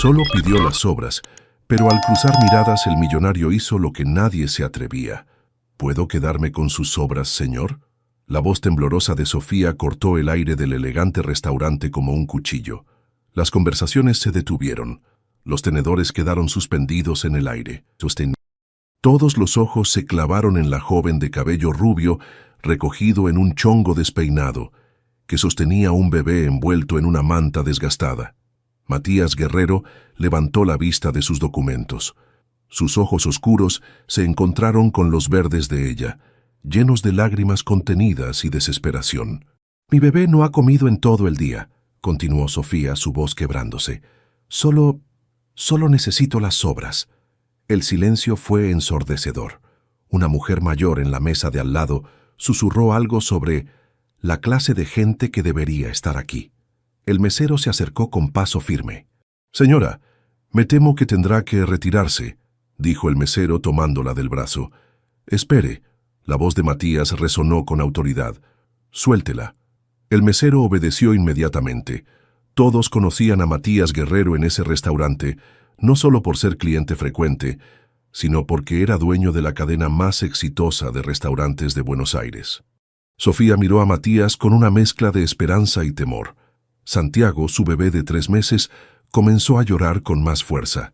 Solo pidió las sobras, pero al cruzar miradas el millonario hizo lo que nadie se atrevía. ¿Puedo quedarme con sus sobras, señor? La voz temblorosa de Sofía cortó el aire del elegante restaurante como un cuchillo. Las conversaciones se detuvieron. Los tenedores quedaron suspendidos en el aire. Todos los ojos se clavaron en la joven de cabello rubio, recogido en un chongo despeinado, que sostenía un bebé envuelto en una manta desgastada. Matías Guerrero levantó la vista de sus documentos. Sus ojos oscuros se encontraron con los verdes de ella, llenos de lágrimas contenidas y desesperación. «Mi bebé no ha comido en todo el día», continuó Sofía, su voz quebrándose. Solo necesito las sobras». El silencio fue ensordecedor. Una mujer mayor en la mesa de al lado susurró algo sobre la clase de gente que debería estar aquí. El mesero se acercó con paso firme. «Señora, me temo que tendrá que retirarse», dijo el mesero tomándola del brazo. «Espere». La voz de Matías resonó con autoridad. «Suéltela». El mesero obedeció inmediatamente. Todos conocían a Matías Guerrero en ese restaurante, no solo por ser cliente frecuente, sino porque era dueño de la cadena más exitosa de restaurantes de Buenos Aires. Sofía miró a Matías con una mezcla de esperanza y temor. Santiago, su bebé de 3 meses, comenzó a llorar con más fuerza.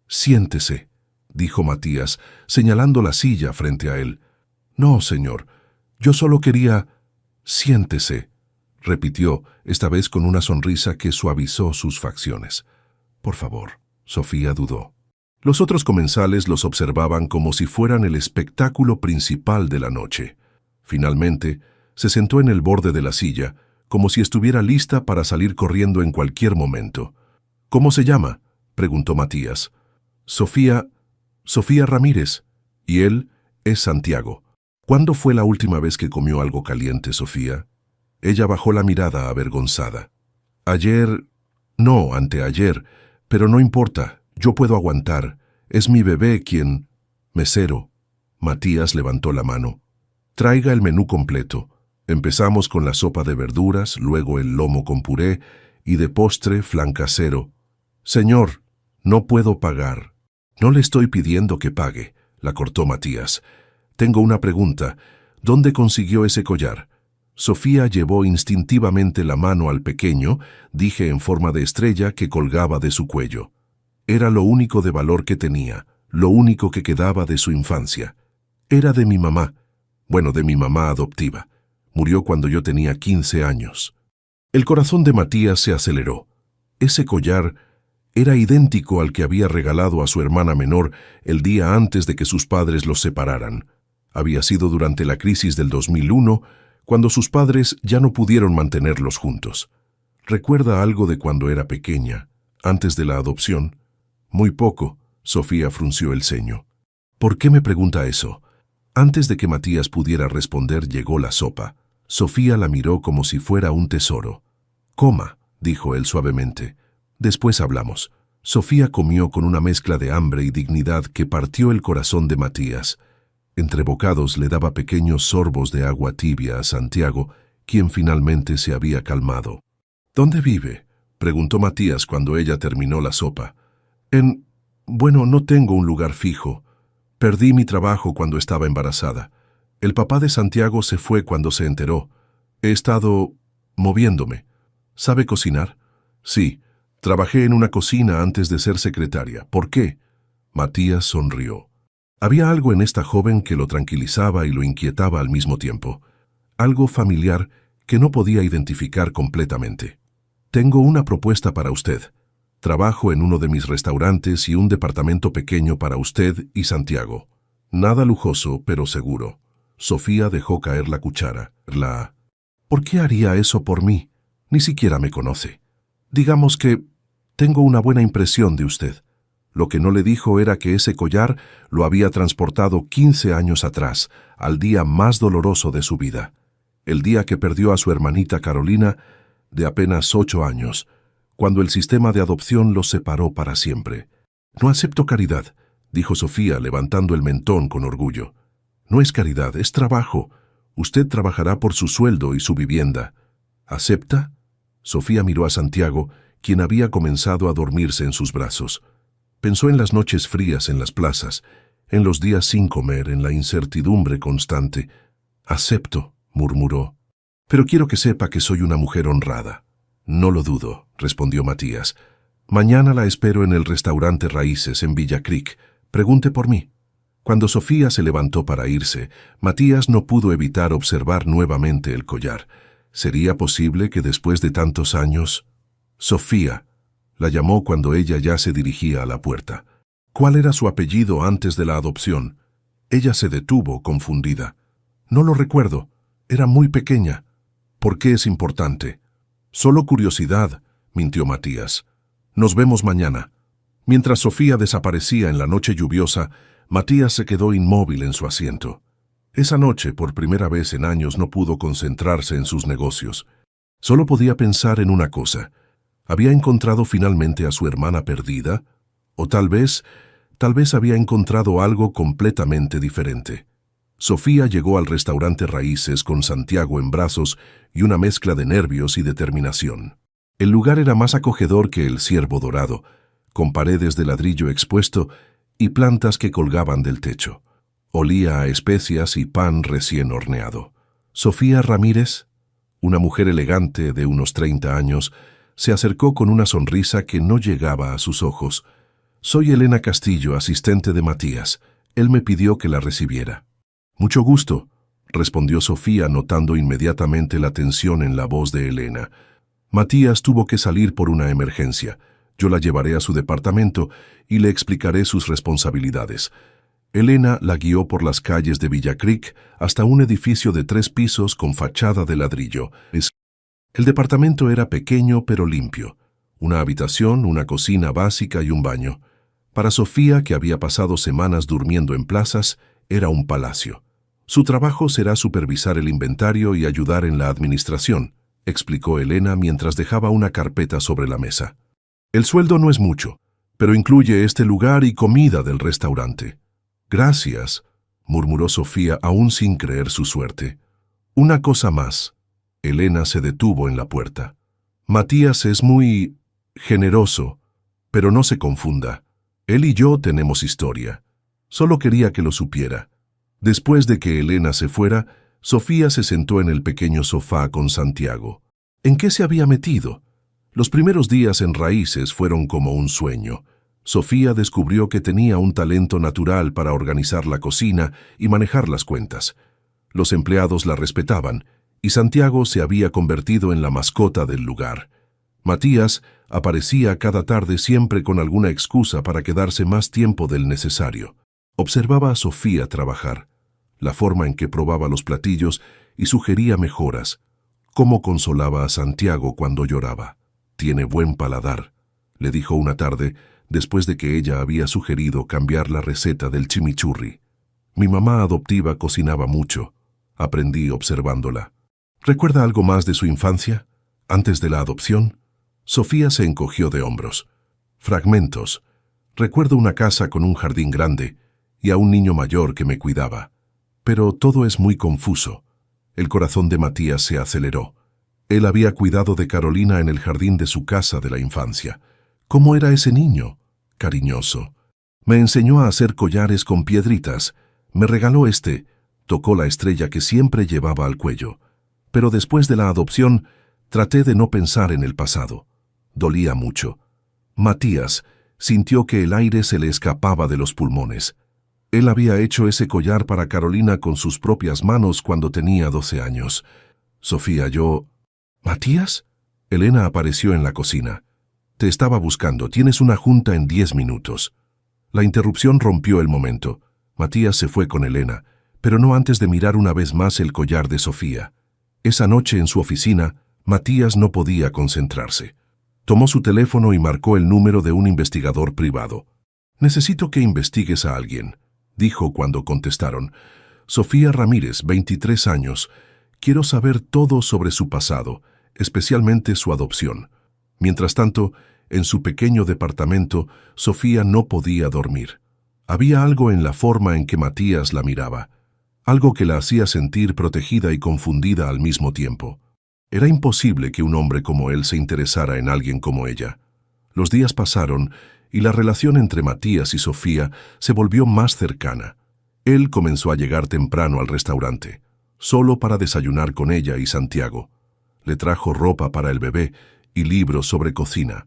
«Siéntese», dijo Matías, señalando la silla frente a él. «No, señor, yo solo quería...» «Siéntese», repitió, esta vez con una sonrisa que suavizó sus facciones. «Por favor». Sofía dudó. Los otros comensales los observaban como si fueran el espectáculo principal de la noche. Finalmente, se sentó en el borde de la silla, como si estuviera lista para salir corriendo en cualquier momento. «¿Cómo se llama?», preguntó Matías. «Sofía Ramírez. Y él es Santiago». «¿Cuándo fue la última vez que comió algo caliente, Sofía?». Ella bajó la mirada avergonzada. «Ayer... no, anteayer, pero no importa, yo puedo aguantar. Es mi bebé quien...». «Mesero». Matías levantó la mano. «Traiga el menú completo. Empezamos con la sopa de verduras, luego el lomo con puré y de postre flan casero». «Señor, no puedo pagar». «No le estoy pidiendo que pague», la cortó Matías. «Tengo una pregunta. ¿Dónde consiguió ese collar?». Sofía llevó instintivamente la mano al pequeño, dije en forma de estrella que colgaba de su cuello. Era lo único de valor que tenía, lo único que quedaba de su infancia. Era de mi mamá. Bueno, de mi mamá adoptiva. Murió cuando yo tenía 15 años. El corazón de Matías se aceleró. Ese collar era idéntico al que había regalado a su hermana menor el día antes de que sus padres los separaran. Había sido durante la crisis del 2001, cuando sus padres ya no pudieron mantenerlos juntos. ¿Recuerda algo de cuando era pequeña, antes de la adopción? Muy poco, Sofía frunció el ceño. ¿Por qué me pregunta eso? Antes de que Matías pudiera responder, llegó la sopa. Sofía la miró como si fuera un tesoro. «Coma», dijo él suavemente. «Después hablamos». Sofía comió con una mezcla de hambre y dignidad que partió el corazón de Matías. Entre bocados le daba pequeños sorbos de agua tibia a Santiago, quien finalmente se había calmado. «¿Dónde vive?», preguntó Matías cuando ella terminó la sopa. Bueno, no tengo un lugar fijo. Perdí mi trabajo cuando estaba embarazada. El papá de Santiago se fue cuando se enteró. He estado moviéndome. ¿Sabe cocinar?». «Sí, trabajé en una cocina antes de ser secretaria». «¿Por qué?». Matías sonrió. Había algo en esta joven que lo tranquilizaba y lo inquietaba al mismo tiempo. Algo familiar que no podía identificar completamente. «Tengo una propuesta para usted. Trabajo en uno de mis restaurantes y un departamento pequeño para usted y Santiago. Nada lujoso, pero seguro». Sofía dejó caer la cuchara. «¿Por qué haría eso por mí? Ni siquiera me conoce. Digamos que tengo una buena impresión de usted». Lo que no le dijo era que ese collar lo había transportado 15 años atrás, al día más doloroso de su vida. El día que perdió a su hermanita Carolina, de apenas 8 años, cuando el sistema de adopción los separó para siempre. «No acepto caridad», dijo Sofía, levantando el mentón con orgullo. «No es caridad, es trabajo. Usted trabajará por su sueldo y su vivienda». «¿Acepta?». Sofía miró a Santiago, quien había comenzado a dormirse en sus brazos. Pensó en las noches frías en las plazas, en los días sin comer, en la incertidumbre constante. «Acepto», murmuró, «pero quiero que sepa que soy una mujer honrada». «No lo dudo», respondió Matías. «Mañana la espero en el restaurante Raíces en Villa Creek. Pregunte por mí». Cuando Sofía se levantó para irse, Matías no pudo evitar observar nuevamente el collar. ¿Sería posible que después de tantos años? Sofía, la llamó cuando ella ya se dirigía a la puerta. ¿Cuál era su apellido antes de la adopción? Ella se detuvo, confundida. No lo recuerdo. Era muy pequeña. ¿Por qué es importante? Solo curiosidad, mintió Matías. Nos vemos mañana. Mientras Sofía desaparecía en la noche lluviosa, Matías se quedó inmóvil en su asiento. Esa noche, por primera vez en años, no pudo concentrarse en sus negocios. Solo podía pensar en una cosa. ¿Había encontrado finalmente a su hermana perdida? ¿O tal vez había encontrado algo completamente diferente? Sofía llegó al restaurante Raíces con Santiago en brazos y una mezcla de nervios y determinación. El lugar era más acogedor que el Ciervo Dorado, con paredes de ladrillo expuesto y plantas que colgaban del techo. Olía a especias y pan recién horneado. Sofía Ramírez, una mujer elegante de unos 30 años, se acercó con una sonrisa que no llegaba a sus ojos. «Soy Elena Castillo, asistente de Matías. Él me pidió que la recibiera». «Mucho gusto», respondió Sofía, notando inmediatamente la tensión en la voz de Elena. «Matías tuvo que salir por una emergencia. Yo la llevaré a su departamento y le explicaré sus responsabilidades». Elena la guió por las calles de Villa Creek hasta un edificio de 3 pisos con fachada de ladrillo. El departamento era pequeño pero limpio. Una habitación, una cocina básica y un baño. Para Sofía, que había pasado semanas durmiendo en plazas, era un palacio. «Su trabajo será supervisar el inventario y ayudar en la administración», explicó Elena mientras dejaba una carpeta sobre la mesa. «El sueldo no es mucho, pero incluye este lugar y comida del restaurante». «Gracias», murmuró Sofía aún sin creer su suerte. «Una cosa más». Elena se detuvo en la puerta. «Matías es muy generoso, pero no se confunda. Él y yo tenemos historia. Solo quería que lo supiera». Después de que Elena se fuera, Sofía se sentó en el pequeño sofá con Santiago. ¿En qué se había metido? Los primeros días en Raíces fueron como un sueño. Sofía descubrió que tenía un talento natural para organizar la cocina y manejar las cuentas. Los empleados la respetaban, y Santiago se había convertido en la mascota del lugar. Matías aparecía cada tarde siempre con alguna excusa para quedarse más tiempo del necesario. Observaba a Sofía trabajar, la forma en que probaba los platillos y sugería mejoras. Cómo consolaba a Santiago cuando lloraba. «Tiene buen paladar», le dijo una tarde, después de que ella había sugerido cambiar la receta del chimichurri. «Mi mamá adoptiva cocinaba mucho. Aprendí observándola». «¿Recuerda algo más de su infancia? Antes de la adopción?» Sofía se encogió de hombros. «Fragmentos. Recuerdo una casa con un jardín grande y a un niño mayor que me cuidaba. Pero todo es muy confuso». El corazón de Matías se aceleró. Él había cuidado de Carolina en el jardín de su casa de la infancia. ¿Cómo era ese niño? Cariñoso. Me enseñó a hacer collares con piedritas. Me regaló este. Tocó la estrella que siempre llevaba al cuello. Pero después de la adopción, traté de no pensar en el pasado. Dolía mucho. Matías sintió que el aire se le escapaba de los pulmones. Él había hecho ese collar para Carolina con sus propias manos cuando tenía 12 años. Sofía, ¿Matías? Elena apareció en la cocina. «Te estaba buscando. Tienes una junta en 10 minutos». La interrupción rompió el momento. Matías se fue con Elena, pero no antes de mirar una vez más el collar de Sofía. Esa noche en su oficina, Matías no podía concentrarse. Tomó su teléfono y marcó el número de un investigador privado. «Necesito que investigues a alguien», dijo cuando contestaron. «Sofía Ramírez, 23 años. Quiero saber todo sobre su pasado, especialmente su adopción». Mientras tanto, en su pequeño departamento, Sofía no podía dormir. Había algo en la forma en que Matías la miraba, algo que la hacía sentir protegida y confundida al mismo tiempo. Era imposible que un hombre como él se interesara en alguien como ella. Los días pasaron y la relación entre Matías y Sofía se volvió más cercana. Él comenzó a llegar temprano al restaurante, solo para desayunar con ella y Santiago. Le trajo ropa para el bebé y libros sobre cocina.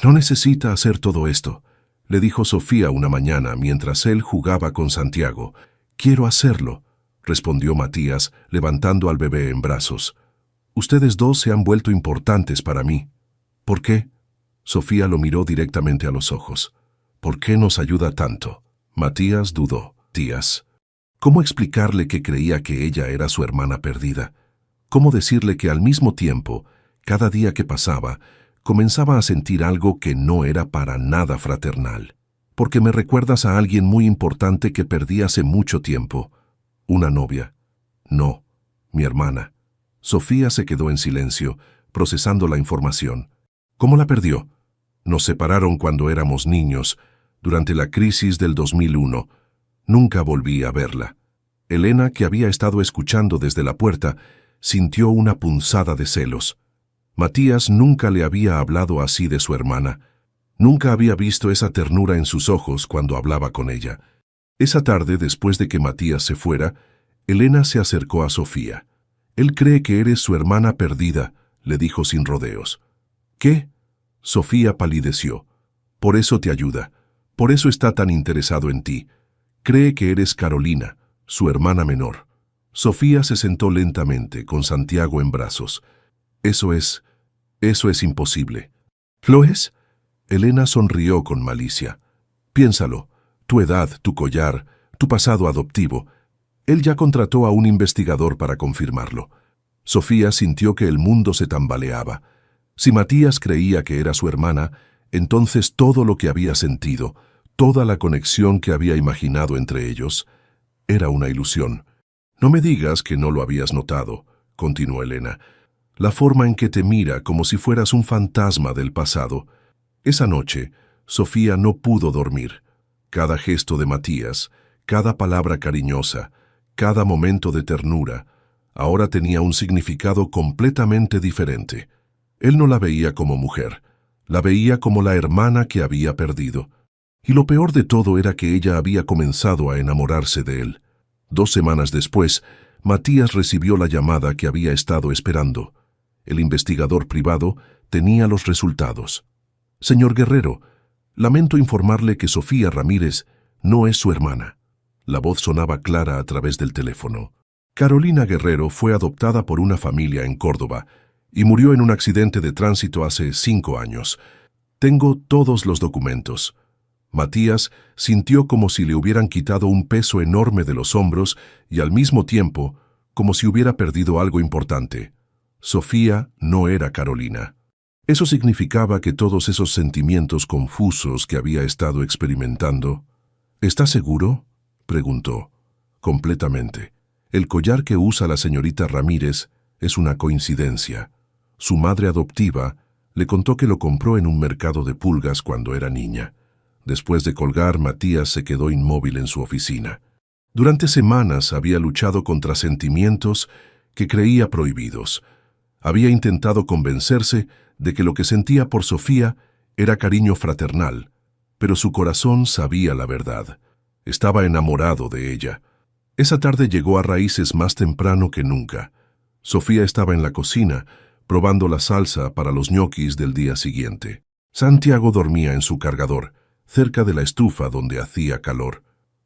«No necesita hacer todo esto», le dijo Sofía una mañana mientras él jugaba con Santiago. «Quiero hacerlo», respondió Matías, levantando al bebé en brazos. «Ustedes dos se han vuelto importantes para mí». «¿Por qué?». Sofía lo miró directamente a los ojos. «¿Por qué nos ayuda tanto?». Matías dudó. «Tías». ¿Cómo explicarle que creía que ella era su hermana perdida? ¿Cómo decirle que al mismo tiempo, cada día que pasaba, comenzaba a sentir algo que no era para nada fraternal? «Porque me recuerdas a alguien muy importante que perdí hace mucho tiempo». «¿Una novia?». «No, mi hermana». Sofía se quedó en silencio, procesando la información. «¿Cómo la perdió?». «Nos separaron cuando éramos niños, durante la crisis del 2001. Nunca volví a verla». Elena, que había estado escuchando desde la puerta, sintió una punzada de celos. Matías nunca le había hablado así de su hermana. Nunca había visto esa ternura en sus ojos cuando hablaba con ella. Esa tarde, después de que Matías se fuera, Elena se acercó a Sofía. «Él cree que eres su hermana perdida», le dijo sin rodeos. «¿Qué?». Sofía palideció. «Por eso te ayuda. Por eso está tan interesado en ti. Cree que eres Carolina, su hermana menor». Sofía se sentó lentamente, con Santiago en brazos. Eso es imposible». «¿Lo es?». Elena sonrió con malicia. «Piénsalo. Tu edad, tu collar, tu pasado adoptivo. Él ya contrató a un investigador para confirmarlo». Sofía sintió que el mundo se tambaleaba. Si Matías creía que era su hermana, entonces todo lo que había sentido, toda la conexión que había imaginado entre ellos, era una ilusión. «No me digas que no lo habías notado», continuó Elena. «La forma en que te mira como si fueras un fantasma del pasado». Esa noche, Sofía no pudo dormir. Cada gesto de Matías, cada palabra cariñosa, cada momento de ternura, ahora tenía un significado completamente diferente. Él no la veía como mujer, la veía como la hermana que había perdido. Y lo peor de todo era que ella había comenzado a enamorarse de él. 2 semanas después, Matías recibió la llamada que había estado esperando. El investigador privado tenía los resultados. «Señor Guerrero, lamento informarle que Sofía Ramírez no es su hermana». La voz sonaba clara a través del teléfono. «Carolina Guerrero fue adoptada por una familia en Córdoba y murió en un accidente de tránsito hace 5 años. Tengo todos los documentos». Matías sintió como si le hubieran quitado un peso enorme de los hombros y al mismo tiempo como si hubiera perdido algo importante. Sofía no era Carolina. Eso significaba que todos esos sentimientos confusos que había estado experimentando... «¿Está seguro?», preguntó. «Completamente. El collar que usa la señorita Ramírez es una coincidencia. Su madre adoptiva le contó que lo compró en un mercado de pulgas cuando era niña». Después de colgar, Matías se quedó inmóvil en su oficina. Durante semanas había luchado contra sentimientos que creía prohibidos. Había intentado convencerse de que lo que sentía por Sofía era cariño fraternal, pero su corazón sabía la verdad. Estaba enamorado de ella. Esa tarde llegó a Raíces más temprano que nunca. Sofía estaba en la cocina, probando la salsa para los ñoquis del día siguiente. Santiago dormía en su cargador, cerca de la estufa donde hacía calor.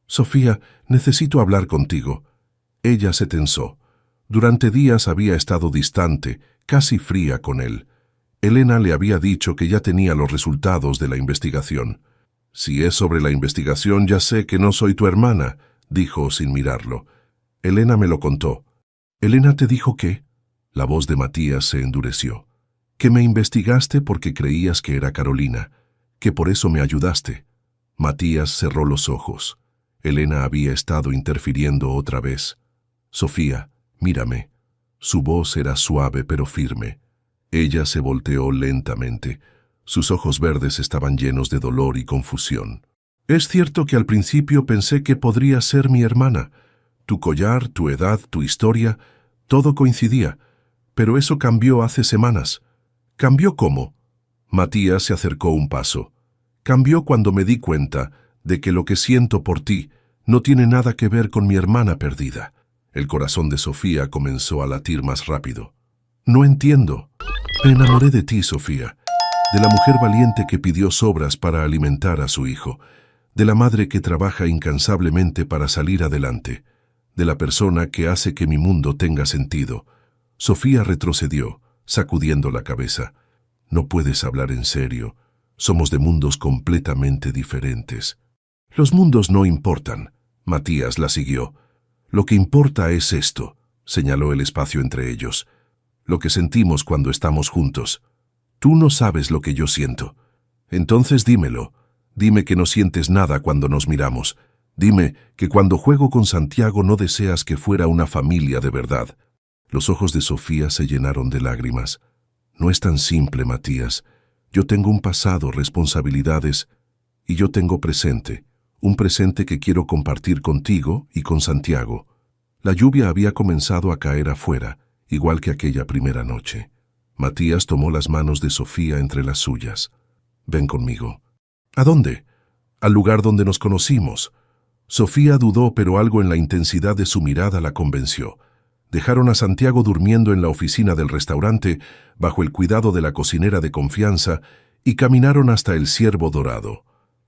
«Sofía, necesito hablar contigo». Ella se tensó. Durante días había estado distante, casi fría con él. Elena le había dicho que ya tenía los resultados de la investigación. «Si es sobre la investigación, ya sé que no soy tu hermana», dijo sin mirarlo. «Elena me lo contó». «¿Elena te dijo qué?». La voz de Matías se endureció. «Que me investigaste porque creías que era Carolina, que por eso me ayudaste». Matías cerró los ojos. Elena había estado interfiriendo otra vez. «Sofía, mírame». Su voz era suave pero firme. Ella se volteó lentamente. Sus ojos verdes estaban llenos de dolor y confusión. «Es cierto que al principio pensé que podría ser mi hermana. Tu collar, tu edad, tu historia, todo coincidía. Pero eso cambió hace semanas. ¿Cambió cómo? Matías se acercó un paso. Cambió cuando me di cuenta de que lo que siento por ti no tiene nada que ver con mi hermana perdida. El corazón de Sofía comenzó a latir más rápido. No entiendo. Me enamoré de ti, Sofía, de la mujer valiente que pidió sobras para alimentar a su hijo, de la madre que trabaja incansablemente para salir adelante, de la persona que hace que mi mundo tenga sentido. Sofía retrocedió, sacudiendo la cabeza. No puedes hablar en serio. Somos de mundos completamente diferentes. Los mundos no importan. Matías la siguió. Lo que importa es esto, señaló el espacio entre ellos. Lo que sentimos cuando estamos juntos. Tú no sabes lo que yo siento. Entonces dímelo. Dime que no sientes nada cuando nos miramos. Dime que cuando juego con Santiago no deseas que fuera una familia de verdad. Los ojos de Sofía se llenaron de lágrimas. No es tan simple, Matías. Yo tengo un pasado, responsabilidades, y yo tengo presente, un presente que quiero compartir contigo y con Santiago. La lluvia había comenzado a caer afuera, igual que aquella primera noche. Matías tomó las manos de Sofía entre las suyas. Ven conmigo. ¿A dónde? Al lugar donde nos conocimos. Sofía dudó, pero algo en la intensidad de su mirada la convenció. Dejaron a Santiago durmiendo en la oficina del restaurante, bajo el cuidado de la cocinera de confianza, y caminaron hasta el Ciervo Dorado.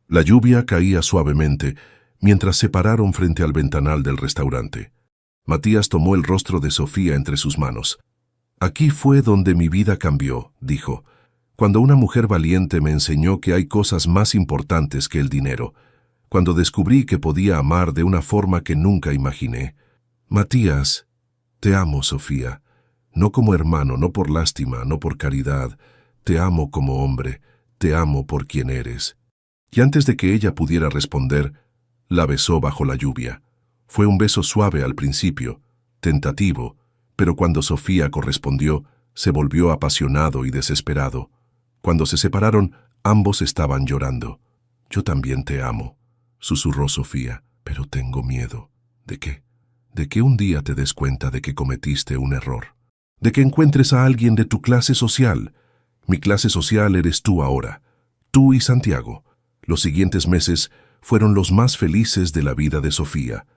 La lluvia caía suavemente, mientras se pararon frente al ventanal del restaurante. Matías tomó el rostro de Sofía entre sus manos. Aquí fue donde mi vida cambió, dijo, cuando una mujer valiente me enseñó que hay cosas más importantes que el dinero, cuando descubrí que podía amar de una forma que nunca imaginé. Matías, te amo, Sofía, no como hermano, no por lástima, no por caridad, te amo como hombre, te amo por quien eres. Y antes de que ella pudiera responder, la besó bajo la lluvia. Fue un beso suave al principio, tentativo, pero cuando Sofía correspondió, se volvió apasionado y desesperado. Cuando se separaron, ambos estaban llorando. Yo también te amo, susurró Sofía, pero tengo miedo. ¿De qué? De que un día te des cuenta de que cometiste un error. De que encuentres a alguien de tu clase social. Mi clase social eres tú ahora. Tú y Santiago. Los siguientes meses fueron los más felices de la vida de Sofía.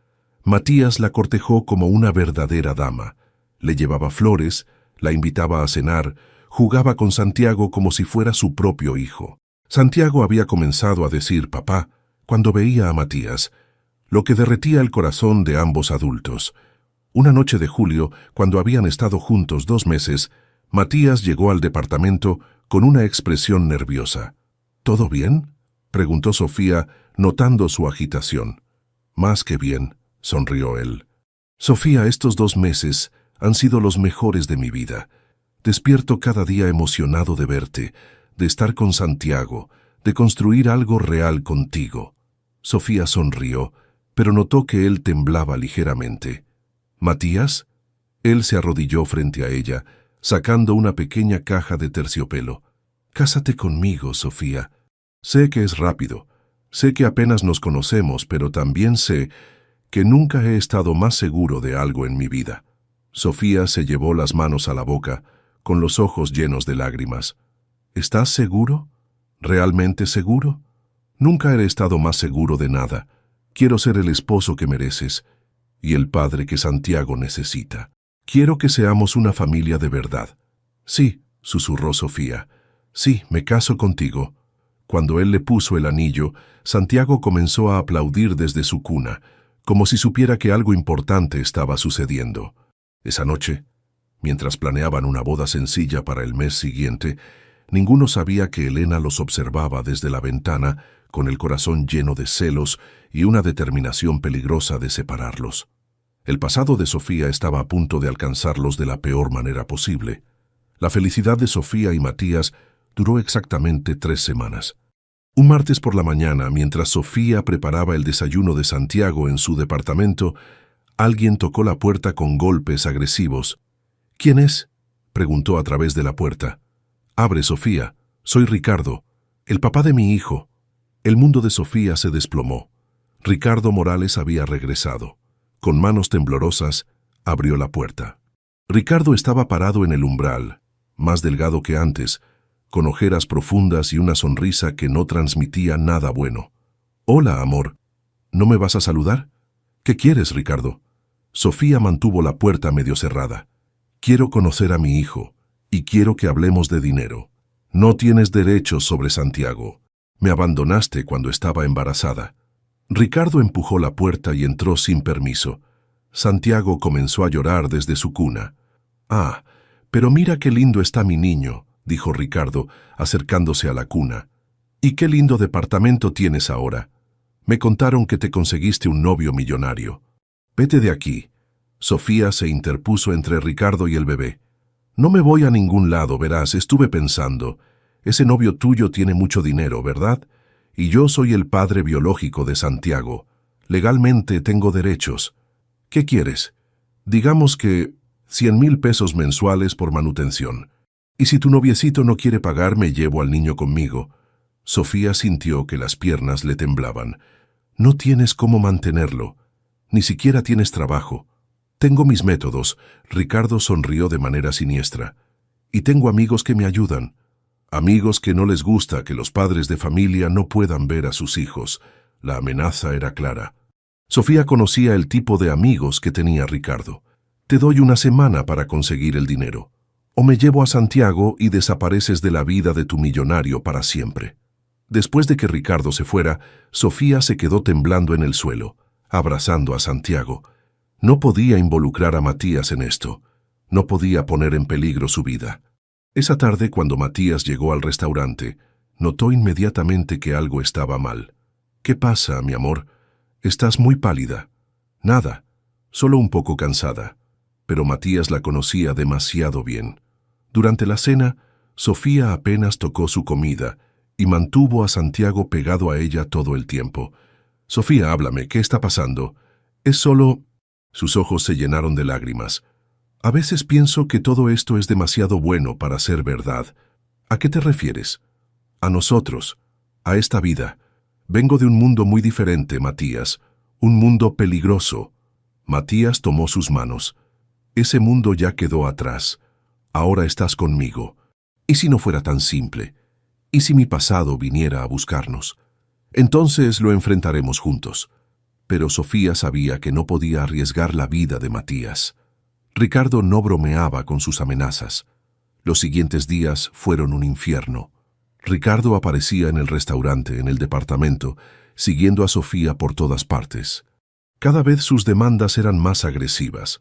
Matías la cortejó como una verdadera dama. Le llevaba flores, la invitaba a cenar, jugaba con Santiago como si fuera su propio hijo. Santiago había comenzado a decir papá cuando veía a Matías, lo que derretía el corazón de ambos adultos. Una noche de julio, cuando habían estado juntos 2 meses, Matías llegó al departamento con una expresión nerviosa. ¿Todo bien?, preguntó Sofía, notando su agitación. Más que bien, sonrió él. Sofía, estos 2 meses han sido los mejores de mi vida. Despierto cada día emocionado de verte, de estar con Santiago, de construir algo real contigo. Sofía sonrió, pero notó que él temblaba ligeramente. ¿Matías? Él se arrodilló frente a ella, sacando una pequeña caja de terciopelo. Cásate conmigo, Sofía. Sé que es rápido, sé que apenas nos conocemos, pero también sé que nunca he estado más seguro de algo en mi vida. Sofía se llevó las manos a la boca, con los ojos llenos de lágrimas. ¿Estás seguro? ¿Realmente seguro? Nunca he estado más seguro de nada. Quiero ser el esposo que mereces y el padre que Santiago necesita. Quiero que seamos una familia de verdad. Sí, susurró Sofía. Sí, me caso contigo. Cuando él le puso el anillo, Santiago comenzó a aplaudir desde su cuna, como si supiera que algo importante estaba sucediendo. Esa noche, mientras planeaban una boda sencilla para el mes siguiente, ninguno sabía que Elena los observaba desde la ventana, con el corazón lleno de celos y una determinación peligrosa de separarlos. El pasado de Sofía estaba a punto de alcanzarlos de la peor manera posible. La felicidad de Sofía y Matías duró exactamente 3 semanas. Un martes por la mañana, mientras Sofía preparaba el desayuno de Santiago en su departamento, alguien tocó la puerta con golpes agresivos. ¿Quién es?, preguntó a través de la puerta. Abre, Sofía. Soy Ricardo, el papá de mi hijo. El mundo de Sofía se desplomó. Ricardo Morales había regresado. Con manos temblorosas, abrió la puerta. Ricardo estaba parado en el umbral, más delgado que antes, con ojeras profundas y una sonrisa que no transmitía nada bueno. «Hola, amor. ¿No me vas a saludar? ¿Qué quieres, Ricardo?» Sofía mantuvo la puerta medio cerrada. «Quiero conocer a mi hijo, y quiero que hablemos de dinero. No tienes derechos sobre Santiago. Me abandonaste cuando estaba embarazada». Ricardo empujó la puerta y entró sin permiso. Santiago comenzó a llorar desde su cuna. «Ah, pero mira qué lindo está mi niño», dijo Ricardo, acercándose a la cuna. «¿Y qué lindo departamento tienes ahora? Me contaron que te conseguiste un novio millonario». «Vete de aquí». Sofía se interpuso entre Ricardo y el bebé. «No me voy a ningún lado, verás, estuve pensando. Ese novio tuyo tiene mucho dinero, ¿verdad? Y yo soy el padre biológico de Santiago. Legalmente tengo derechos. ¿Qué quieres? Digamos que 100,000 pesos mensuales por manutención. Y si tu noviecito no quiere pagar, me llevo al niño conmigo». Sofía sintió que las piernas le temblaban. «No tienes cómo mantenerlo. Ni siquiera tienes trabajo». «Tengo mis métodos», Ricardo sonrió de manera siniestra. «Y tengo amigos que me ayudan. Amigos que no les gusta que los padres de familia no puedan ver a sus hijos». La amenaza era clara. Sofía conocía el tipo de amigos que tenía Ricardo. «Te doy una semana para conseguir el dinero. O me llevo a Santiago y desapareces de la vida de tu millonario para siempre». Después de que Ricardo se fuera, Sofía se quedó temblando en el suelo, abrazando a Santiago. No podía involucrar a Matías en esto. No podía poner en peligro su vida. Esa tarde, cuando Matías llegó al restaurante, notó inmediatamente que algo estaba mal. «¿Qué pasa, mi amor? Estás muy pálida». «Nada, solo un poco cansada». Pero Matías la conocía demasiado bien. Durante la cena, Sofía apenas tocó su comida y mantuvo a Santiago pegado a ella todo el tiempo. «Sofía, háblame, ¿qué está pasando? Es solo...». Sus ojos se llenaron de lágrimas. «A veces pienso que todo esto es demasiado bueno para ser verdad». «¿A qué te refieres?» «A nosotros, a esta vida. Vengo de un mundo muy diferente, Matías, un mundo peligroso». Matías tomó sus manos. «Ese mundo ya quedó atrás. Ahora estás conmigo. ¿Y si no fuera tan simple? ¿Y si mi pasado viniera a buscarnos? Entonces lo enfrentaremos juntos». Pero Sofía sabía que no podía arriesgar la vida de Matías. Ricardo no bromeaba con sus amenazas. Los siguientes días fueron un infierno. Ricardo aparecía en el restaurante, en el departamento, siguiendo a Sofía por todas partes. Cada vez sus demandas eran más agresivas.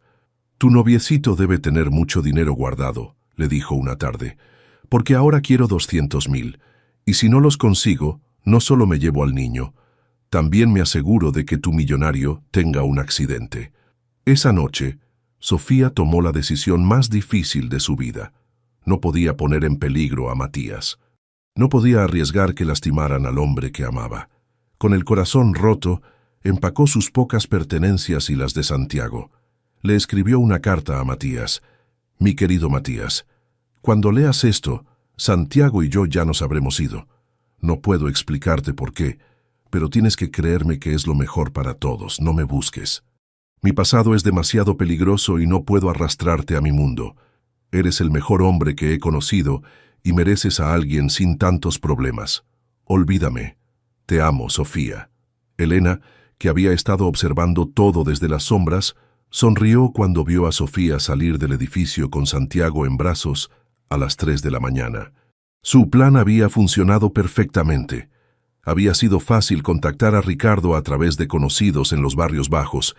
«Tu noviecito debe tener mucho dinero guardado», le dijo una tarde, «porque ahora quiero 200,000, y si no los consigo, no solo me llevo al niño, también me aseguro de que tu millonario tenga un accidente». Esa noche, Sofía tomó la decisión más difícil de su vida. No podía poner en peligro a Matías. No podía arriesgar que lastimaran al hombre que amaba. Con el corazón roto, empacó sus pocas pertenencias y las de Santiago. Le escribió una carta a Matías. «Mi querido Matías, cuando leas esto, Santiago y yo ya nos habremos ido. No puedo explicarte por qué, pero tienes que creerme que es lo mejor para todos, no me busques. Mi pasado es demasiado peligroso y no puedo arrastrarte a mi mundo. Eres el mejor hombre que he conocido y mereces a alguien sin tantos problemas. Olvídame. Te amo, Sofía». Elena, que había estado observando todo desde las sombras, sonrió cuando vio a Sofía salir del edificio con Santiago en brazos a las 3 de la mañana. Su plan había funcionado perfectamente. Había sido fácil contactar a Ricardo a través de conocidos en los barrios bajos.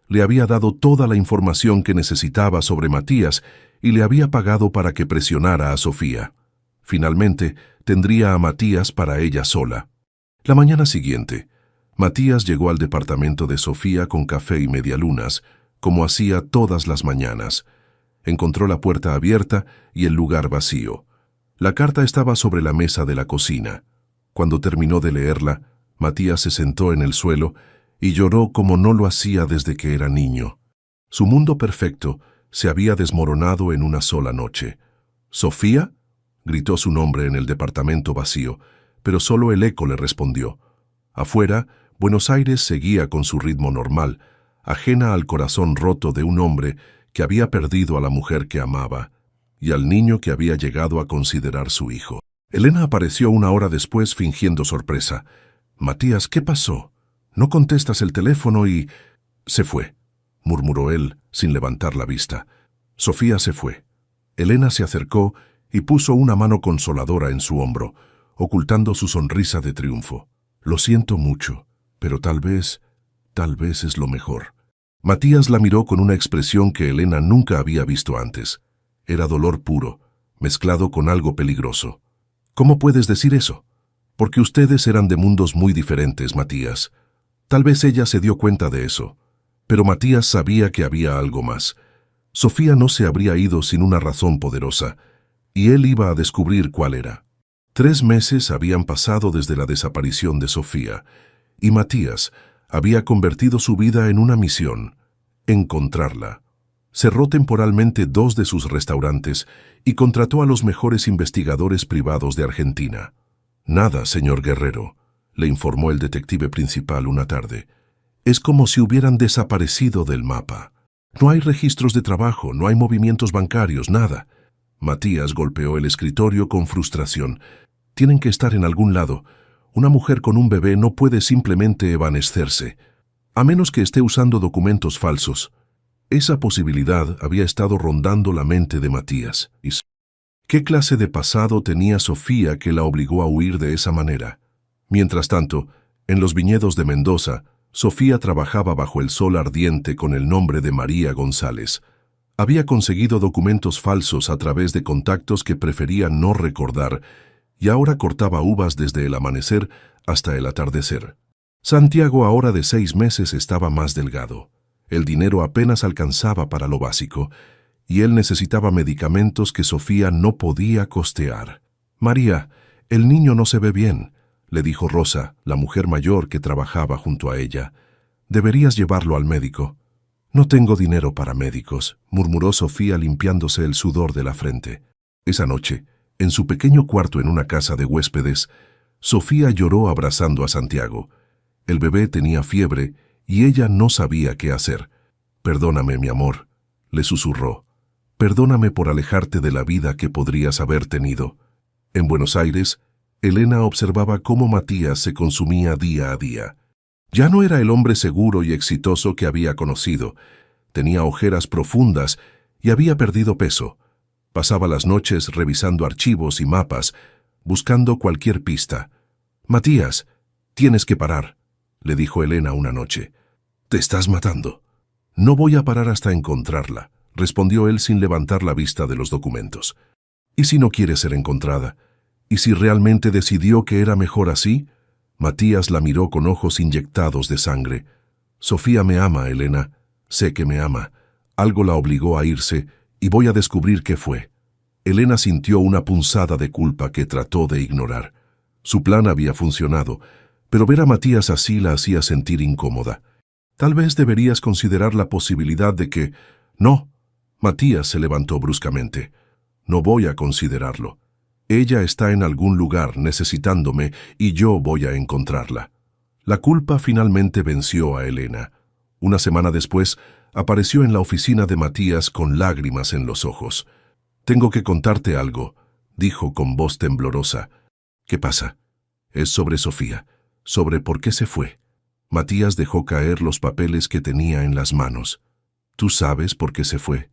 Le había dado toda la información que necesitaba sobre Matías y le había pagado para que presionara a Sofía. Finalmente, tendría a Matías para ella sola. La mañana siguiente, Matías llegó al departamento de Sofía con café y medialunas, como hacía todas las mañanas. Encontró la puerta abierta y el lugar vacío. La carta estaba sobre la mesa de la cocina. Cuando terminó de leerla, Matías se sentó en el suelo y lloró como no lo hacía desde que era niño. Su mundo perfecto se había desmoronado en una sola noche. «¿Sofía?», gritó su nombre en el departamento vacío, pero solo el eco le respondió. Afuera, Buenos Aires seguía con su ritmo normal, ajena al corazón roto de un hombre que había perdido a la mujer que amaba y al niño que había llegado a considerar su hijo. Elena apareció una hora después fingiendo sorpresa. «Matías, ¿qué pasó? No contestas el teléfono y...» «Se fue», murmuró él sin levantar la vista. Sofía se fue. Elena se acercó y puso una mano consoladora en su hombro, ocultando su sonrisa de triunfo. «Lo siento mucho, pero tal vez es lo mejor». Matías la miró con una expresión que Elena nunca había visto antes. Era dolor puro, mezclado con algo peligroso. «¿Cómo puedes decir eso?» «Porque ustedes eran de mundos muy diferentes, Matías». Tal vez ella se dio cuenta de eso, pero Matías sabía que había algo más. Sofía no se habría ido sin una razón poderosa, y él iba a descubrir cuál era. 3 meses habían pasado desde la desaparición de Sofía, y Matías había convertido su vida en una misión: encontrarla. Cerró temporalmente 2 de sus restaurantes y contrató a los mejores investigadores privados de Argentina. «Nada, señor Guerrero», le informó el detective principal una tarde. «Es como si hubieran desaparecido del mapa. No hay registros de trabajo, no hay movimientos bancarios, nada». Matías golpeó el escritorio con frustración. «Tienen que estar en algún lado. Una mujer con un bebé no puede simplemente evanescerse, a menos que esté usando documentos falsos». Esa posibilidad había estado rondando la mente de Matías. ¿Qué clase de pasado tenía Sofía que la obligó a huir de esa manera? Mientras tanto, en los viñedos de Mendoza, Sofía trabajaba bajo el sol ardiente con el nombre de María González. Había conseguido documentos falsos a través de contactos que prefería no recordar, y ahora cortaba uvas desde el amanecer hasta el atardecer. Santiago, ahora de 6 meses, estaba más delgado. El dinero apenas alcanzaba para lo básico, y él necesitaba medicamentos que Sofía no podía costear. «María, el niño no se ve bien», le dijo Rosa, la mujer mayor que trabajaba junto a ella. «Deberías llevarlo al médico». «No tengo dinero para médicos», murmuró Sofía limpiándose el sudor de la frente. Esa noche, en su pequeño cuarto en una casa de huéspedes, Sofía lloró abrazando a Santiago. El bebé tenía fiebre y ella no sabía qué hacer. «Perdóname, mi amor», le susurró. «Perdóname por alejarte de la vida que podrías haber tenido». En Buenos Aires, Elena observaba cómo Matías se consumía día a día. Ya no era el hombre seguro y exitoso que había conocido. Tenía ojeras profundas y había perdido peso. Pasaba las noches revisando archivos y mapas, buscando cualquier pista. «Matías, tienes que parar», le dijo Elena una noche. «Te estás matando». «No voy a parar hasta encontrarla», respondió él sin levantar la vista de los documentos. «¿Y si no quiere ser encontrada? ¿Y si realmente decidió que era mejor así?» Matías la miró con ojos inyectados de sangre. «Sofía me ama, Elena. Sé que me ama. Algo la obligó a irse y voy a descubrir qué fue». Elena sintió una punzada de culpa que trató de ignorar. Su plan había funcionado, pero ver a Matías así la hacía sentir incómoda. «Tal vez deberías considerar la posibilidad de que...» «No». Matías se levantó bruscamente. «No voy a considerarlo. Ella está en algún lugar necesitándome y yo voy a encontrarla». La culpa finalmente venció a Elena. Una semana después, apareció en la oficina de Matías con lágrimas en los ojos. «Tengo que contarte algo», dijo con voz temblorosa. «¿Qué pasa?» «Es sobre Sofía, sobre por qué se fue». Matías dejó caer los papeles que tenía en las manos. «¿Tú sabes por qué se fue?»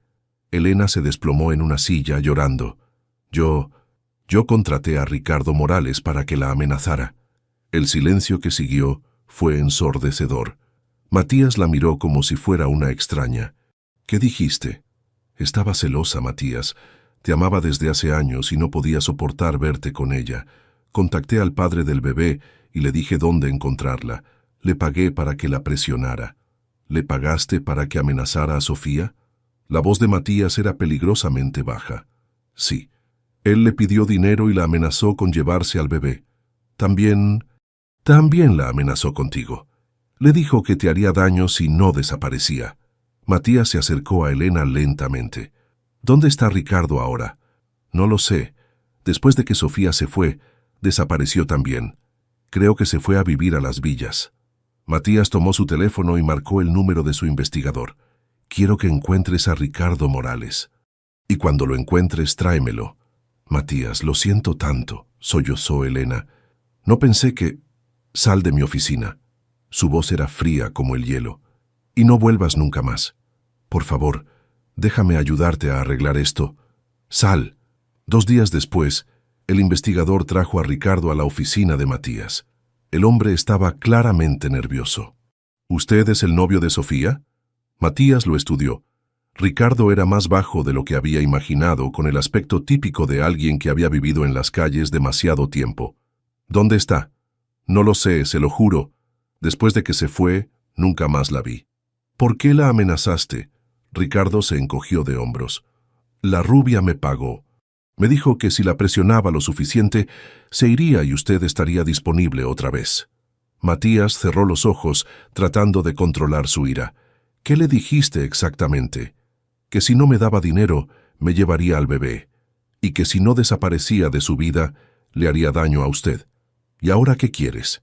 Elena se desplomó en una silla llorando. Yo contraté a Ricardo Morales para que la amenazara». El silencio que siguió fue ensordecedor. Matías la miró como si fuera una extraña. «¿Qué dijiste?» «Estaba celosa, Matías. Te amaba desde hace años y no podía soportar verte con ella. Contacté al padre del bebé y le dije dónde encontrarla. Le pagué para que la presionara». «¿Le pagaste para que amenazara a Sofía?» La voz de Matías era peligrosamente baja. «Sí. Él le pidió dinero y la amenazó con llevarse al bebé. También la amenazó contigo. Le dijo que te haría daño si no desaparecía». Matías se acercó a Elena lentamente. «¿Dónde está Ricardo ahora?» «No lo sé. Después de que Sofía se fue, desapareció también. Creo que se fue a vivir a las villas». Matías tomó su teléfono y marcó el número de su investigador. Quiero que encuentres a Ricardo Morales. Y cuando lo encuentres, tráemelo. Matías, lo siento tanto, sollozó Elena. No pensé que... Sal de mi oficina. Su voz era fría como el hielo. Y no vuelvas nunca más. Por favor, déjame ayudarte a arreglar esto. Sal. 2 días después, el investigador trajo a Ricardo a la oficina de Matías. El hombre estaba claramente nervioso. ¿Usted es el novio de Sofía? Matías lo estudió. Ricardo era más bajo de lo que había imaginado, con el aspecto típico de alguien que había vivido en las calles demasiado tiempo. ¿Dónde está? No lo sé, se lo juro. Después de que se fue, nunca más la vi. ¿Por qué la amenazaste? Ricardo se encogió de hombros. La rubia me pagó. Me dijo que si la presionaba lo suficiente, se iría y usted estaría disponible otra vez. Matías cerró los ojos, tratando de controlar su ira. ¿Qué le dijiste exactamente? Que si no me daba dinero, me llevaría al bebé, y que si no desaparecía de su vida, le haría daño a usted. ¿Y ahora qué quieres?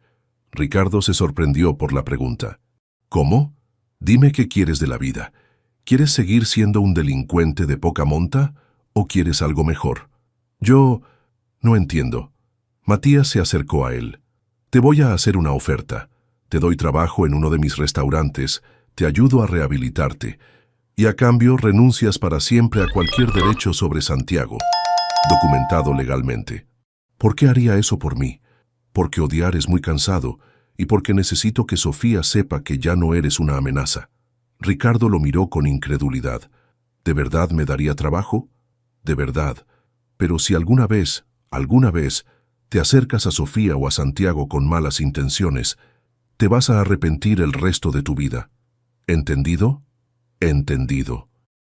Ricardo se sorprendió por la pregunta. ¿Cómo? Dime qué quieres de la vida. ¿Quieres seguir siendo un delincuente de poca monta o quieres algo mejor? Yo... no entiendo. Matías se acercó a él. Te voy a hacer una oferta. Te doy trabajo en uno de mis restaurantes, te ayudo a rehabilitarte, y a cambio renuncias para siempre a cualquier derecho sobre Santiago, documentado legalmente. ¿Por qué haría eso por mí? Porque odiar es muy cansado y porque necesito que Sofía sepa que ya no eres una amenaza. Ricardo lo miró con incredulidad. ¿De verdad me daría trabajo? De verdad. Pero si alguna vez, te acercas a Sofía o a Santiago con malas intenciones, te vas a arrepentir el resto de tu vida. ¿Entendido? Entendido.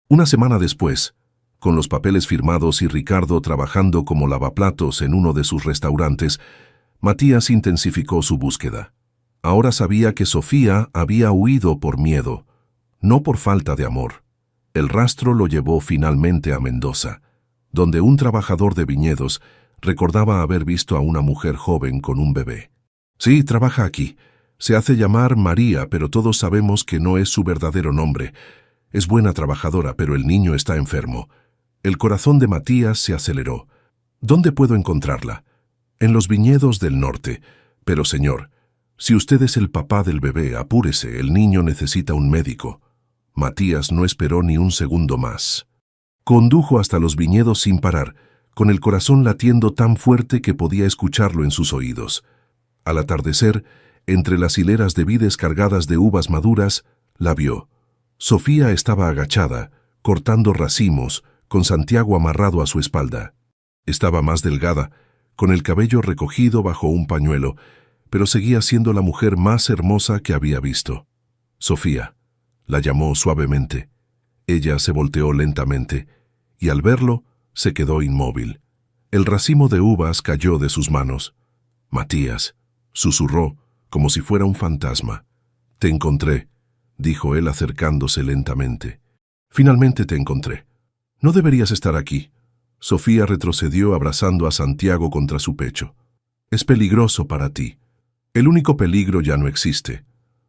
Una semana después, con los papeles firmados y Ricardo trabajando como lavaplatos en uno de sus restaurantes, Matías intensificó su búsqueda. Ahora sabía que Sofía había huido por miedo, no por falta de amor. El rastro lo llevó finalmente a Mendoza, donde un trabajador de viñedos recordaba haber visto a una mujer joven con un bebé. Sí, trabaja aquí. Se hace llamar María, pero todos sabemos que no es su verdadero nombre. Es buena trabajadora, pero el niño está enfermo. El corazón de Matías se aceleró. ¿Dónde puedo encontrarla? En los viñedos del norte. Pero, señor, si usted es el papá del bebé, apúrese, el niño necesita un médico. Matías no esperó ni un segundo más. Condujo hasta los viñedos sin parar, con el corazón latiendo tan fuerte que podía escucharlo en sus oídos. Al atardecer, entre las hileras de vides cargadas de uvas maduras, la vio. Sofía estaba agachada, cortando racimos, con Santiago amarrado a su espalda. Estaba más delgada, con el cabello recogido bajo un pañuelo, pero seguía siendo la mujer más hermosa que había visto. Sofía, la llamó suavemente. Ella se volteó lentamente, y al verlo, se quedó inmóvil. El racimo de uvas cayó de sus manos. Matías, susurró, como si fuera un fantasma. Te encontré, dijo él acercándose lentamente. Finalmente te encontré. No deberías estar aquí. Sofía retrocedió abrazando a Santiago contra su pecho. Es peligroso para ti. El único peligro ya no existe.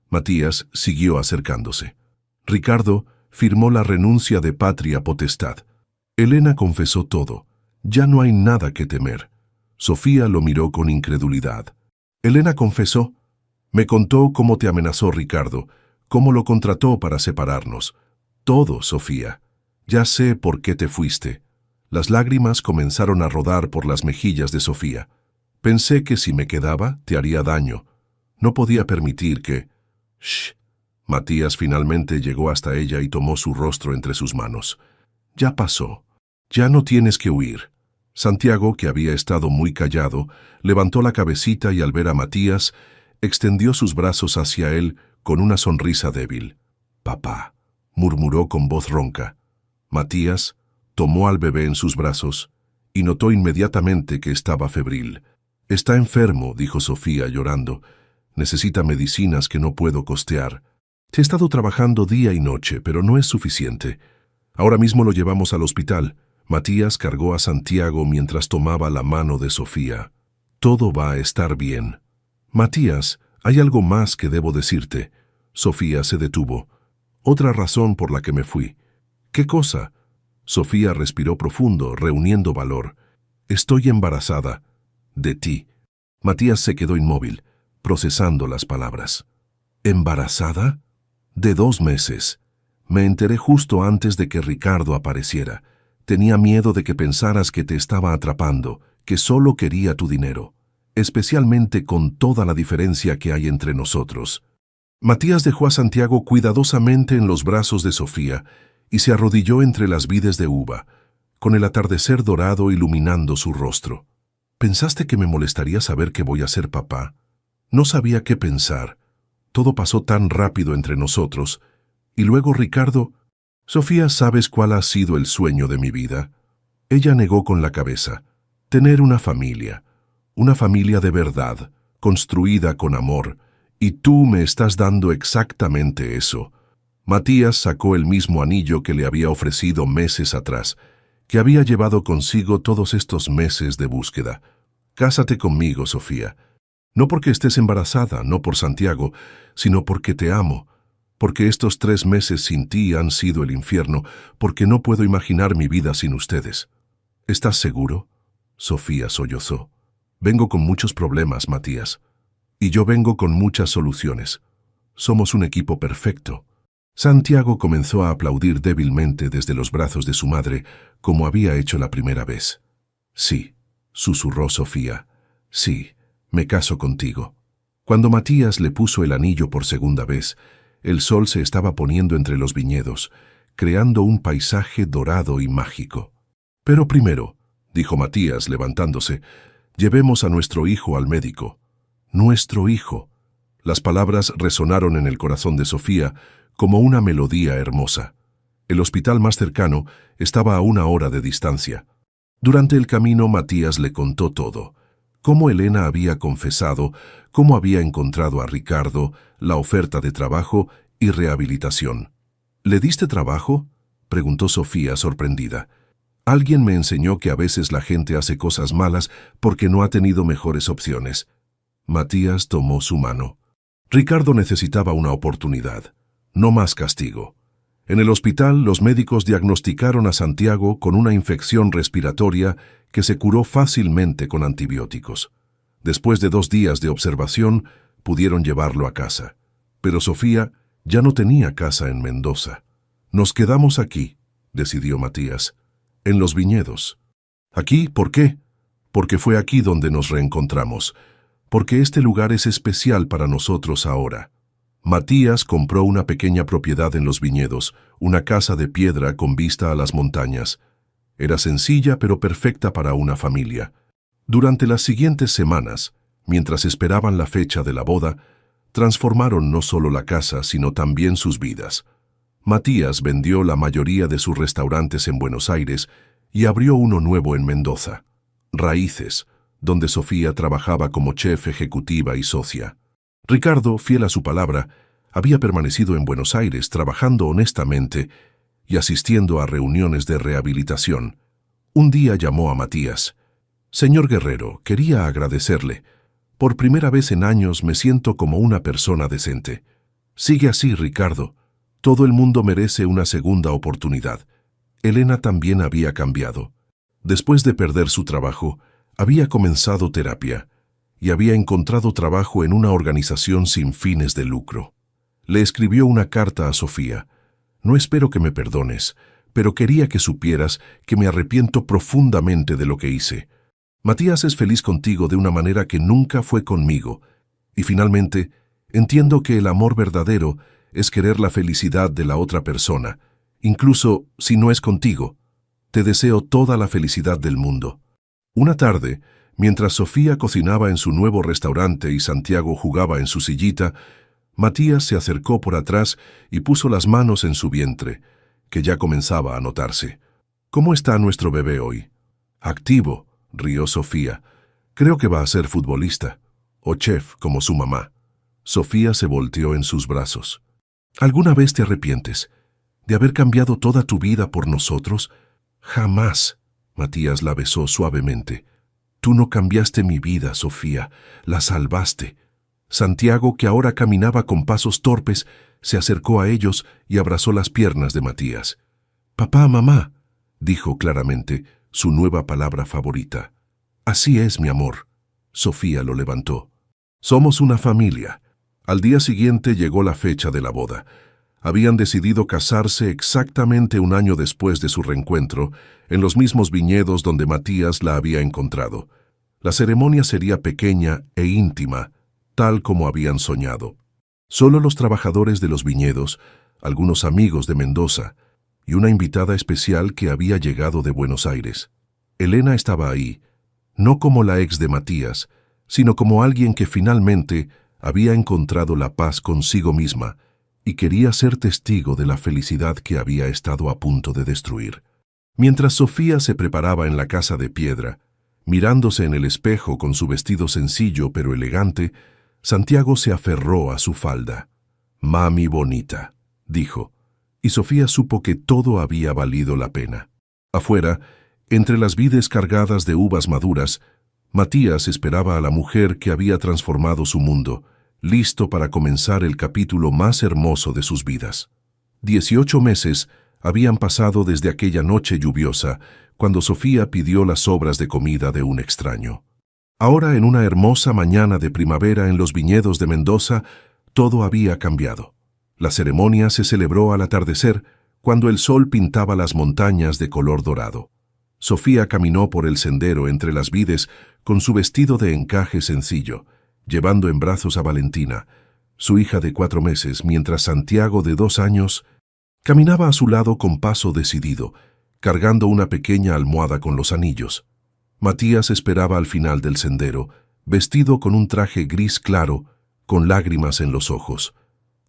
Matías siguió acercándose. Ricardo firmó la renuncia de patria potestad. Elena confesó todo. Ya no hay nada que temer. Sofía lo miró con incredulidad. Elena confesó. Me contó cómo te amenazó Ricardo, cómo lo contrató para separarnos. Todo, Sofía. Ya sé por qué te fuiste. Las lágrimas comenzaron a rodar por las mejillas de Sofía. Pensé que si me quedaba, te haría daño. No podía permitir que... Shh. Matías finalmente llegó hasta ella y tomó su rostro entre sus manos. Ya pasó. Ya no tienes que huir. Santiago, que había estado muy callado, levantó la cabecita y al ver a Matías, extendió sus brazos hacia él con una sonrisa débil. Papá, murmuró con voz ronca. Matías tomó al bebé en sus brazos y notó inmediatamente que estaba febril. Está enfermo, dijo Sofía llorando. Necesita medicinas que no puedo costear. He estado trabajando día y noche, pero no es suficiente. Ahora mismo lo llevamos al hospital. Matías cargó a Santiago mientras tomaba la mano de Sofía. Todo va a estar bien. Matías, hay algo más que debo decirte. Sofía se detuvo. Otra razón por la que me fui. ¿Qué cosa? Sofía respiró profundo, reuniendo valor. Estoy embarazada. De ti. Matías se quedó inmóvil, procesando las palabras. ¿Embarazada? De 2 meses. Me enteré justo antes de que Ricardo apareciera. Tenía miedo de que pensaras que te estaba atrapando, que solo quería tu dinero, especialmente con toda la diferencia que hay entre nosotros. Matías dejó a Santiago cuidadosamente en los brazos de Sofía y se arrodilló entre las vides de uva, con el atardecer dorado iluminando su rostro. ¿Pensaste que me molestaría saber que voy a ser papá? No sabía qué pensar. Todo pasó tan rápido entre nosotros. Y luego Ricardo... Sofía, ¿sabes cuál ha sido el sueño de mi vida? Ella negó con la cabeza. Tener una familia de verdad, construida con amor, y tú me estás dando exactamente eso. Matías sacó el mismo anillo que le había ofrecido meses atrás, que había llevado consigo todos estos meses de búsqueda. Cásate conmigo, Sofía. No porque estés embarazada, no por Santiago, sino porque te amo, porque estos 3 meses sin ti han sido el infierno, porque no puedo imaginar mi vida sin ustedes. ¿Estás seguro? Sofía sollozó. Vengo con muchos problemas, Matías. Y yo vengo con muchas soluciones. Somos un equipo perfecto. Santiago comenzó a aplaudir débilmente desde los brazos de su madre, como había hecho la primera vez. Sí, susurró Sofía. Sí, me caso contigo. Cuando Matías le puso el anillo por segunda vez, el sol se estaba poniendo entre los viñedos, creando un paisaje dorado y mágico. Pero primero, dijo Matías levantándose, llevemos a nuestro hijo al médico. Nuestro hijo. Las palabras resonaron en el corazón de Sofía como una melodía hermosa. El hospital más cercano estaba a 1 hora de distancia. Durante el camino Matías le contó todo. Cómo Elena había confesado, cómo había encontrado a Ricardo, la oferta de trabajo y rehabilitación. ¿Le diste trabajo?, preguntó Sofía sorprendida. Alguien me enseñó que a veces la gente hace cosas malas porque no ha tenido mejores opciones. Matías tomó su mano. Ricardo necesitaba una oportunidad, no más castigo. En el hospital, los médicos diagnosticaron a Santiago con una infección respiratoria que se curó fácilmente con antibióticos. Después de 2 días de observación, pudieron llevarlo a casa. Pero Sofía ya no tenía casa en Mendoza. Nos quedamos aquí, decidió Matías, en los viñedos. ¿Aquí? ¿Por qué? Porque fue aquí donde nos reencontramos, porque este lugar es especial para nosotros ahora. Matías compró una pequeña propiedad en los viñedos, una casa de piedra con vista a las montañas. Era sencilla pero perfecta para una familia. Durante las siguientes semanas, mientras esperaban la fecha de la boda, transformaron no solo la casa, sino también sus vidas. Matías vendió la mayoría de sus restaurantes en Buenos Aires y abrió uno nuevo en Mendoza, Raíces, donde Sofía trabajaba como chef ejecutiva y socia. Ricardo, fiel a su palabra, había permanecido en Buenos Aires trabajando honestamente y asistiendo a reuniones de rehabilitación. Un día llamó a Matías. «Señor Guerrero, quería agradecerle. Por primera vez en años me siento como una persona decente. Sigue así, Ricardo. Todo el mundo merece una segunda oportunidad». Elena también había cambiado. Después de perder su trabajo, había comenzado terapia y había encontrado trabajo en una organización sin fines de lucro. Le escribió una carta a Sofía. «No espero que me perdones, pero quería que supieras que me arrepiento profundamente de lo que hice. Matías es feliz contigo de una manera que nunca fue conmigo. Y finalmente, entiendo que el amor verdadero es querer la felicidad de la otra persona, incluso si no es contigo. Te deseo toda la felicidad del mundo». Una tarde, mientras Sofía cocinaba en su nuevo restaurante y Santiago jugaba en su sillita, Matías se acercó por atrás y puso las manos en su vientre, que ya comenzaba a notarse. «¿Cómo está nuestro bebé hoy?» «Activo», rió Sofía. «Creo que va a ser futbolista, o chef como su mamá». Sofía se volteó en sus brazos. «¿Alguna vez te arrepientes de haber cambiado toda tu vida por nosotros?» «Jamás». Matías la besó suavemente. «Tú no cambiaste mi vida, Sofía, la salvaste». Santiago, que ahora caminaba con pasos torpes, se acercó a ellos y abrazó las piernas de Matías. «Papá, mamá», dijo claramente, su nueva palabra favorita. «Así es, mi amor». Sofía lo levantó. «Somos una familia». Al día siguiente llegó la fecha de la boda. Habían decidido casarse exactamente un año después de su reencuentro, en los mismos viñedos donde Matías la había encontrado. La ceremonia sería pequeña e íntima, tal como habían soñado. Solo los trabajadores de los viñedos, algunos amigos de Mendoza y una invitada especial que había llegado de Buenos Aires. Elena estaba ahí, no como la ex de Matías, sino como alguien que finalmente había encontrado la paz consigo misma y quería ser testigo de la felicidad que había estado a punto de destruir. Mientras Sofía se preparaba en la casa de piedra, mirándose en el espejo con su vestido sencillo pero elegante, Santiago se aferró a su falda. «Mami bonita», dijo, y Sofía supo que todo había valido la pena. Afuera, entre las vides cargadas de uvas maduras, Matías esperaba a la mujer que había transformado su mundo, listo para comenzar el capítulo más hermoso de sus vidas. 18 meses habían pasado desde aquella noche lluviosa, cuando Sofía pidió las sobras de comida de un extraño. Ahora, en una hermosa mañana de primavera en los viñedos de Mendoza, todo había cambiado. La ceremonia se celebró al atardecer, cuando el sol pintaba las montañas de color dorado. Sofía caminó por el sendero entre las vides con su vestido de encaje sencillo, llevando en brazos a Valentina, su hija de 4 meses, mientras Santiago, de 2 años, caminaba a su lado con paso decidido, cargando una pequeña almohada con los anillos. Matías esperaba al final del sendero, vestido con un traje gris claro, con lágrimas en los ojos.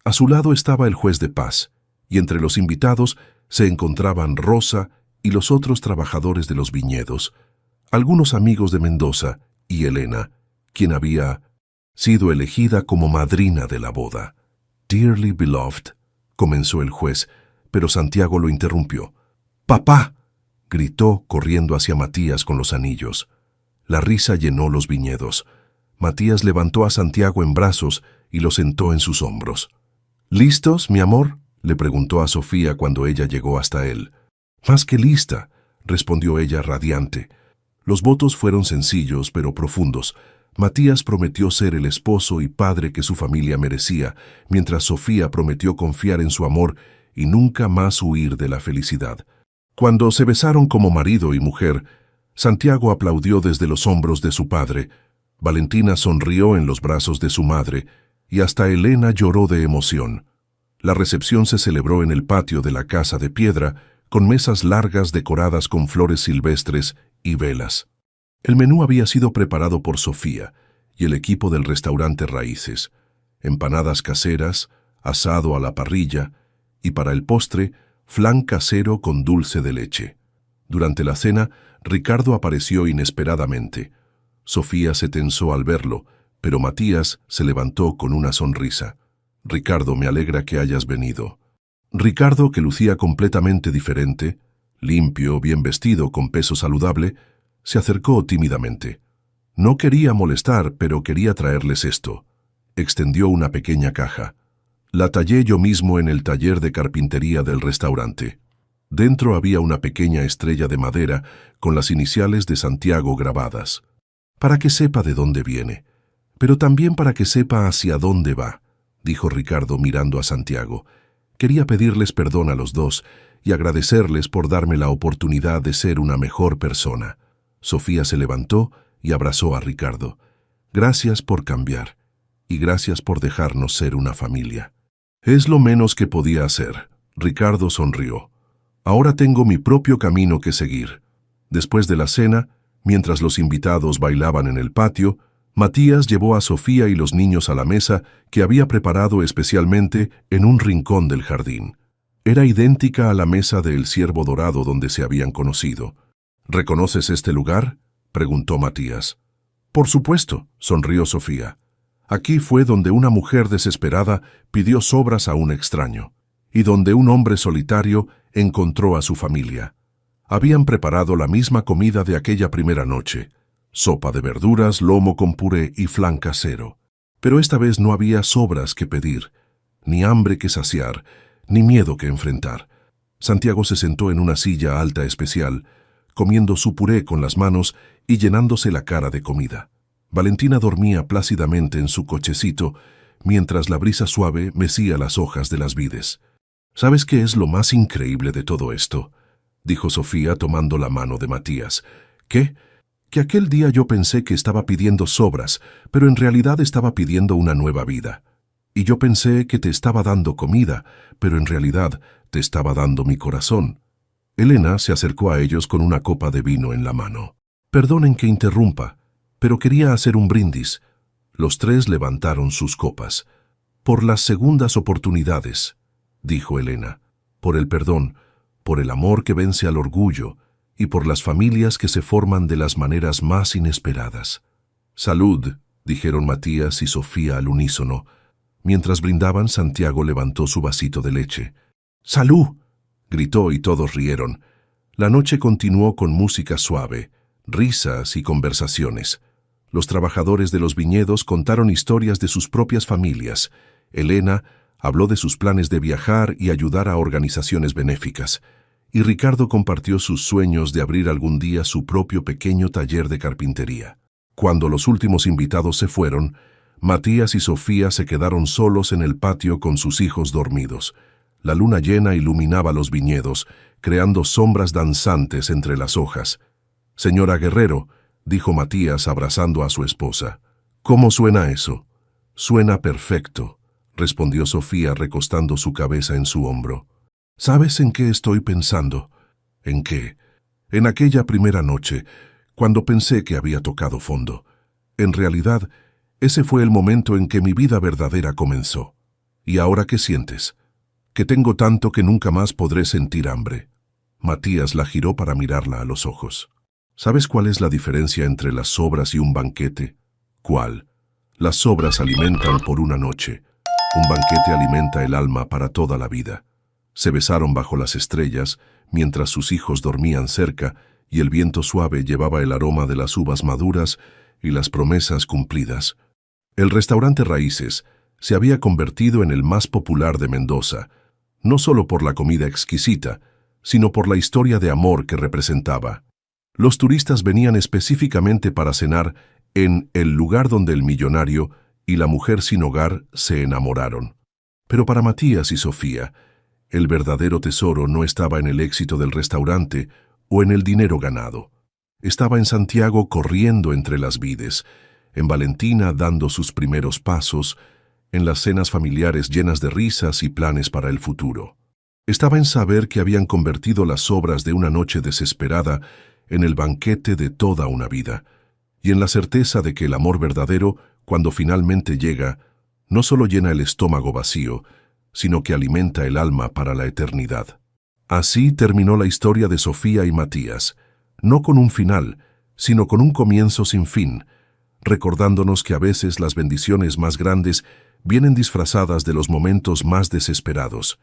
A su lado estaba el juez de paz, y entre los invitados se encontraban Rosa y los otros trabajadores de los viñedos, algunos amigos de Mendoza y Elena, quien había sido elegida como madrina de la boda. «Dearly beloved», comenzó el juez, pero Santiago lo interrumpió. «¡Papá!», gritó corriendo hacia Matías con los anillos. La risa llenó los viñedos. Matías levantó a Santiago en brazos y lo sentó en sus hombros. «¿Listos, mi amor?», le preguntó a Sofía cuando ella llegó hasta él. «Más que lista», respondió ella radiante. Los votos fueron sencillos pero profundos. Matías prometió ser el esposo y padre que su familia merecía, mientras Sofía prometió confiar en su amor y nunca más huir de la felicidad. Cuando se besaron como marido y mujer, Santiago aplaudió desde los hombros de su padre, Valentina sonrió en los brazos de su madre, y hasta Elena lloró de emoción. La recepción se celebró en el patio de la casa de piedra, con mesas largas decoradas con flores silvestres y velas. El menú había sido preparado por Sofía y el equipo del restaurante Raíces: empanadas caseras, asado a la parrilla y, para el postre, flan casero con dulce de leche. Durante la cena, Ricardo apareció inesperadamente. Sofía se tensó al verlo, pero Matías se levantó con una sonrisa. «Ricardo, me alegra que hayas venido». Ricardo, que lucía completamente diferente, limpio, bien vestido, con peso saludable, se acercó tímidamente. No quería molestar, pero quería traerles esto. Extendió una pequeña caja. La tallé yo mismo en el taller de carpintería del restaurante. Dentro había una pequeña estrella de madera con las iniciales de Santiago grabadas. «Para que sepa de dónde viene, pero también para que sepa hacia dónde va», dijo Ricardo mirando a Santiago. «Quería pedirles perdón a los dos y agradecerles por darme la oportunidad de ser una mejor persona». Sofía se levantó y abrazó a Ricardo. «Gracias por cambiar, y gracias por dejarnos ser una familia». «Es lo menos que podía hacer», Ricardo sonrió. «Ahora tengo mi propio camino que seguir». Después de la cena, mientras los invitados bailaban en el patio, Matías llevó a Sofía y los niños a la mesa que había preparado especialmente en un rincón del jardín. Era idéntica a la mesa de El Ciervo Dorado donde se habían conocido. «¿Reconoces este lugar?», preguntó Matías. «Por supuesto», sonrió Sofía. «Aquí fue donde una mujer desesperada pidió sobras a un extraño, y donde un hombre solitario encontró a su familia. Habían preparado la misma comida de aquella primera noche: sopa de verduras, lomo con puré y flan casero. Pero esta vez no había sobras que pedir, ni hambre que saciar, ni miedo que enfrentar. Santiago se sentó en una silla alta especial, comiendo su puré con las manos y llenándose la cara de comida. Valentina dormía plácidamente en su cochecito, mientras la brisa suave mecía las hojas de las vides. ¿Sabes qué es lo más increíble de todo esto?, dijo Sofía tomando la mano de Matías. ¿Qué? Que aquel día yo pensé que estaba pidiendo sobras, pero en realidad estaba pidiendo una nueva vida. Y yo pensé que te estaba dando comida, pero en realidad te estaba dando mi corazón. Elena se acercó a ellos con una copa de vino en la mano. Perdonen que interrumpa, pero quería hacer un brindis. Los tres levantaron sus copas. Por las segundas oportunidades, dijo Elena, por el perdón, por el amor que vence al orgullo y por las familias que se forman de las maneras más inesperadas. Salud, dijeron Matías y Sofía al unísono. Mientras brindaban, Santiago levantó su vasito de leche. ¡Salud!, gritó y todos rieron. La noche continuó con música suave, risas y conversaciones. Los trabajadores de los viñedos contaron historias de sus propias familias. Elena habló de sus planes de viajar y ayudar a organizaciones benéficas. Y Ricardo compartió sus sueños de abrir algún día su propio pequeño taller de carpintería. Cuando los últimos invitados se fueron, Matías y Sofía se quedaron solos en el patio con sus hijos dormidos. La luna llena iluminaba los viñedos, creando sombras danzantes entre las hojas. «Señora Guerrero», dijo Matías abrazando a su esposa. «¿Cómo suena eso?» «Suena perfecto», respondió Sofía recostando su cabeza en su hombro. «¿Sabes en qué estoy pensando?» «¿En qué?» «En aquella primera noche, cuando pensé que había tocado fondo. En realidad, ese fue el momento en que mi vida verdadera comenzó. ¿Y ahora qué sientes?» «Que tengo tanto que nunca más podré sentir hambre». Matías la giró para mirarla a los ojos. «¿Sabes cuál es la diferencia entre las sobras y un banquete?» «¿Cuál?» «Las sobras alimentan por una noche. Un banquete alimenta el alma para toda la vida». Se besaron bajo las estrellas, mientras sus hijos dormían cerca y el viento suave llevaba el aroma de las uvas maduras y las promesas cumplidas. El restaurante Raíces se había convertido en el más popular de Mendoza, no solo por la comida exquisita, sino por la historia de amor que representaba. Los turistas venían específicamente para cenar en el lugar donde el millonario y la mujer sin hogar se enamoraron. Pero para Matías y Sofía, el verdadero tesoro no estaba en el éxito del restaurante o en el dinero ganado. Estaba en Santiago corriendo entre las vides, en Valentina dando sus primeros pasos, en las cenas familiares llenas de risas y planes para el futuro. Estaba en saber que habían convertido las sobras de una noche desesperada en el banquete de toda una vida, y en la certeza de que el amor verdadero, cuando finalmente llega, no solo llena el estómago vacío, sino que alimenta el alma para la eternidad. Así terminó la historia de Sofía y Matías, no con un final, sino con un comienzo sin fin, recordándonos que a veces las bendiciones más grandes vienen disfrazadas de los momentos más desesperados,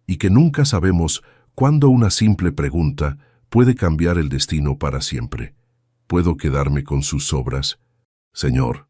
y que nunca sabemos cuándo una simple pregunta puede cambiar el destino para siempre. ¿Puedo quedarme con sus sobras? Señor,